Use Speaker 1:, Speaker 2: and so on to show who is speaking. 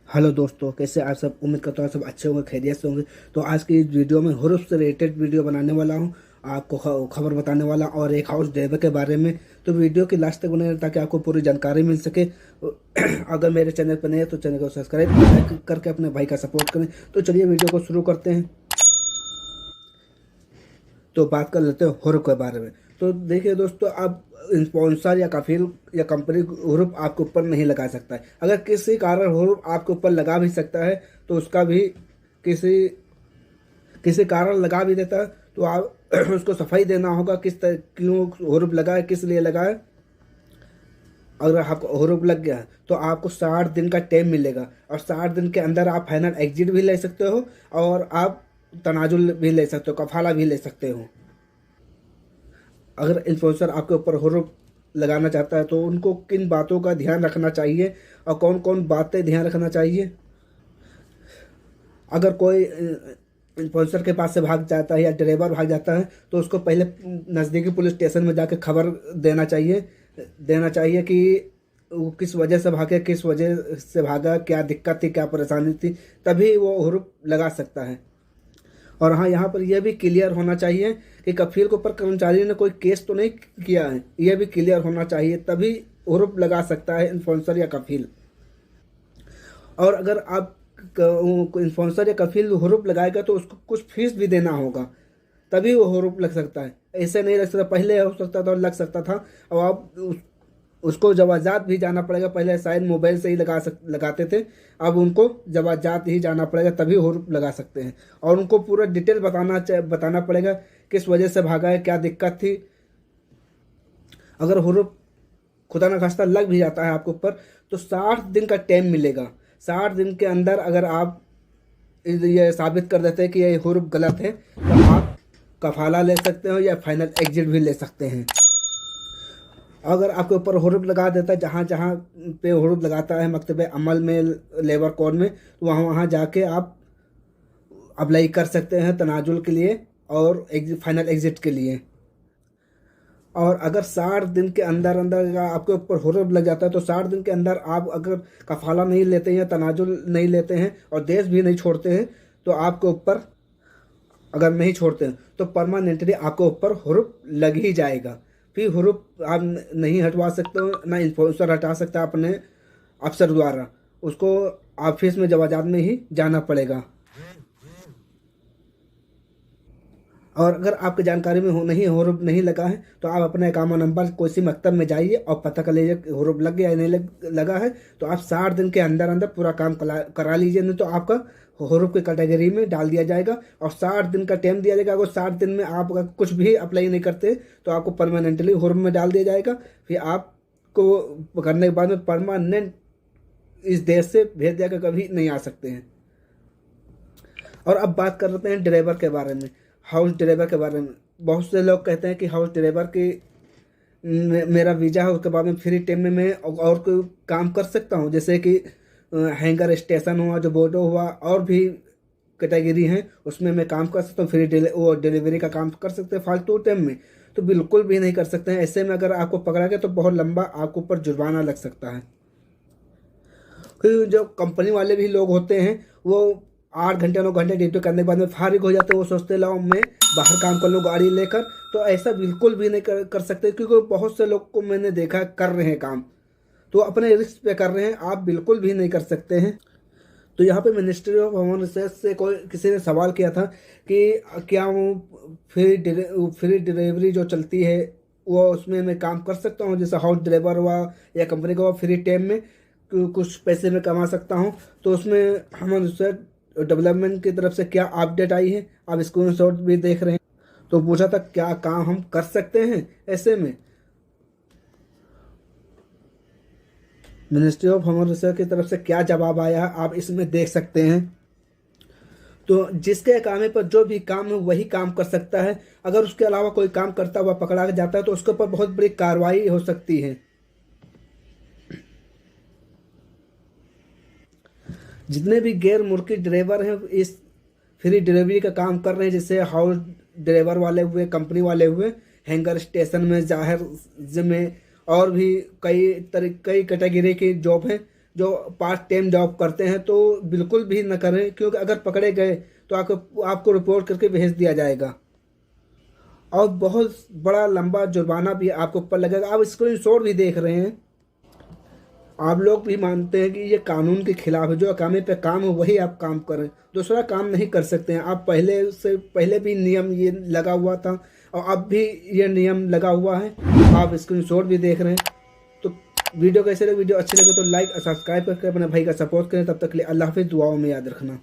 Speaker 1: Hello दोस्तों, कैसे आप सब। उम्मीद करता हूँ सब अच्छे होंगे, खैरियत से होंगे। तो आज की इस वीडियो में हुरूफ से रिलेटेड वीडियो बनाने वाला हूँ। आपको खबर बताने वाला और एक हाउस ड्राइवर के बारे में। तो वीडियो की लास्ट तक बने रहें ताकि आपको पूरी जानकारी मिल सके। अगर मेरे चैनल पर नए हैं तो चैनल को सब्सक्राइब लाइक करके अपने भाई का सपोर्ट करें। तो चलिए वीडियो को शुरू करते हैं। तो बात कर लेते हैं हुरूफ के बारे में। तो देखिए दोस्तों, अब स्पॉन्सर या कफील या कंपनी हुरूफ आपके ऊपर नहीं लगा सकता है। अगर किसी कारण हुरूफ आपके ऊपर लगा भी सकता है तो उसका भी किसी किसी कारण लगा भी देता है तो आप उसको सफाई देना होगा, क्यों हुरूफ लगा है, किस लिए लगा है। अगर आपको हुरूफ लग गया है तो आपको 60 दिन का टाइम मिलेगा, और 60 दिन के अंदर आप फाइनल एग्जिट भी ले सकते हो और आप तनाजुल भी ले सकते हो, कफाला भी ले सकते हो। अगर इन्फ्लुएंसर आपके ऊपर हुरूफ लगाना चाहता है तो उनको किन बातों का ध्यान रखना चाहिए और कौन कौन बातें ध्यान रखना चाहिए। अगर कोई इन्फ्लुएंसर के पास से भाग जाता है या ड्राइवर भाग जाता है तो उसको पहले नज़दीकी पुलिस स्टेशन में जाके खबर देना चाहिए कि वो किस वजह से भागे, किस वजह से भागा, क्या दिक्कत थी, क्या परेशानी थी। तभी वो हुरूफ लगा सकता है। और हाँ, यहाँ पर यह भी क्लियर होना चाहिए कि कफील के ऊपर कर्मचारी ने कोई केस तो नहीं किया है। यह भी क्लियर होना चाहिए, तभी हुरूफ लगा सकता है इन्फ्लुएंसर या कफील। और अगर आप इन्फ्लुएंसर या कफील हुरूफ लगाएगा तो उसको कुछ फीस भी देना होगा, तभी वो हुरूफ लग सकता है। ऐसे नहीं लग सकता, पहले हो सकता था और लग सकता था। अब आप उसको जवाजात भी जाना पड़ेगा। पहले शायद मोबाइल से ही लगाते थे, अब उनको जवाजात ही जाना पड़ेगा तभी हुरूफ लगा सकते हैं। और उनको पूरा डिटेल बताना पड़ेगा किस वजह से भागा है, क्या दिक्कत थी। अगर हुरूफ खुदा न खास्ता लग भी जाता है आपके ऊपर तो 60 दिन का टाइम मिलेगा। 60 दिन के अंदर अगर आप ये साबित कर देते हैं कि ये हुरूफ गलत है तो आप कफाला ले सकते हो या फाइनल एग्जिट भी ले सकते हैं। अगर आपके ऊपर हुरूफ लगा देता है, जहाँ जहाँ पे हुरूफ लगाता है मकतब अमल में, लेबर कोड में, तो वहाँ वहाँ जाके आप अप्लाई कर सकते हैं तनाजुल के लिए और फाइनल एग्जिट के लिए। और अगर 60 दिन के अंदर अंदर अगर आपके ऊपर हुरूफ लग जाता है तो 60 दिन के अंदर आप अगर कफाला नहीं लेते हैं, तनाजुल नहीं लेते हैं और देश भी नहीं छोड़ते हैं तो आपके ऊपर, अगर नहीं छोड़ते हैं तो परमानेंटली आपके ऊपर हुरूफ लग ही जाएगा। फिर हुरूफ आप नहीं हटवा सकते हो, ना इन्फ्लुएंसर हटा सकता है अपने अफसर द्वारा। उसको ऑफिस में जवाजात में ही जाना पड़ेगा। और अगर आपकी जानकारी में नहीं हुरूफ नहीं लगा है तो आप अपना अकाउंट नंबर कोई सी मकतब में जाइए और पता कर लीजिए कि हुरूफ लग गया या नहीं लगा है। तो आप 60 दिन के अंदर अंदर पूरा काम करा लीजिए, नहीं तो आपका हुरूफ की कैटेगरी में डाल दिया जाएगा और 60 दिन का टाइम दिया जाएगा। अगर 60 दिन में आप अगर कुछ भी अप्लाई नहीं करते तो आपको परमानेंटली हुरूफ में डाल दिया जाएगा। फिर आपको करने के बाद में परमानेंट इस देश से भेज दिया, कभी नहीं आ सकते हैं। और अब बात कर लेते हैं ड्राइवर के बारे में, हाउस ड्राइवर के बारे में। बहुत से लोग कहते हैं कि हाउस ड्राइवर की मेरा वीज़ा है, उसके बाद में फ्री टाइम में मैं और कोई काम कर सकता हूँ, जैसे कि हैंगर स्टेशन हुआ, जो बोर्डो हुआ, और भी कैटेगरी हैं उसमें मैं काम कर सकता हूँ। वो डिलीवरी का काम कर सकते हैं फालतू टाइम में। तो बिल्कुल भी नहीं कर सकते हैं। ऐसे में अगर आपको पकड़ा गया तो बहुत लंबा आपके ऊपर जुर्माना लग सकता है। क्योंकि जो कंपनी वाले भी लोग होते हैं वो 8 घंटे 9 घंटे ड्यूटी करने के बाद में फारिग हो जाते हैं। वो सोचते लाओ मैं बाहर काम कर लूँ गाड़ी लेकर। तो ऐसा बिल्कुल भी नहीं कर सकते, क्योंकि बहुत से लोग को मैंने देखा कर रहे हैं काम, तो अपने रिस्क पे कर रहे हैं। आप बिल्कुल भी नहीं कर सकते हैं। तो यहाँ पे मिनिस्ट्री ऑफ ह्यूमन रिसोर्स से कोई किसी ने सवाल किया था कि क्या वो फ्री डिलीवरी जो चलती है वो उसमें मैं काम कर सकता हूँ, जैसे हाउस ड्राइवर हुआ या कंपनी का हुआ, फ्री टाइम में कुछ पैसे में कमा सकता हूँ। तो उसमें ह्यूमन रिसोर्स डेवलपमेंट की तरफ से क्या अपडेट आई है, आप स्क्रीनशॉट भी देख रहे हैं। तो पूछा था क्या काम हम कर सकते हैं ऐसे में। मिनिस्ट्री ऑफ ह्यूमन रिसोर्स की तरफ से क्या जवाब आया है आप इसमें देख सकते हैं। तो जिसके काम पर जो भी काम है वही काम कर सकता है। अगर उसके अलावा कोई काम करता हुआ पकड़ा जाता है तो उसके ऊपर बहुत बड़ी कार्रवाई हो सकती है। जितने भी गैर मुल्की ड्राइवर हैं इस फ्री डिलीवरी का काम कर रहे हैं, जैसे हाउस ड्राइवर वाले हुए, कंपनी वाले हुए, हैंगर स्टेशन में, जाहिर में, और भी कई कैटेगरी की जॉब है। जो पार्ट टाइम जॉब करते हैं तो बिल्कुल भी न करें, क्योंकि अगर पकड़े गए तो आपको रिपोर्ट करके भेज दिया जाएगा और बहुत बड़ा लंबा जुर्माना भी आपको ऊपर लगेगा। आप स्क्रीनशॉट भी देख रहे हैं, आप लोग भी मानते हैं कि ये कानून के खिलाफ है। जो अकामे पे काम हो वही आप काम करें, दूसरा काम नहीं कर सकते हैं आप। पहले भी नियम ये लगा हुआ था और अब भी ये नियम लगा हुआ है। आप स्क्रीनशॉट भी देख रहे हैं। तो वीडियो कैसे लगे? वीडियो अच्छी लगे तो लाइक और सब्सक्राइब करके अपने भाई का सपोर्ट करें। तब तक के लिए अल्लाह हाफिज़, दुआओं में याद रखना।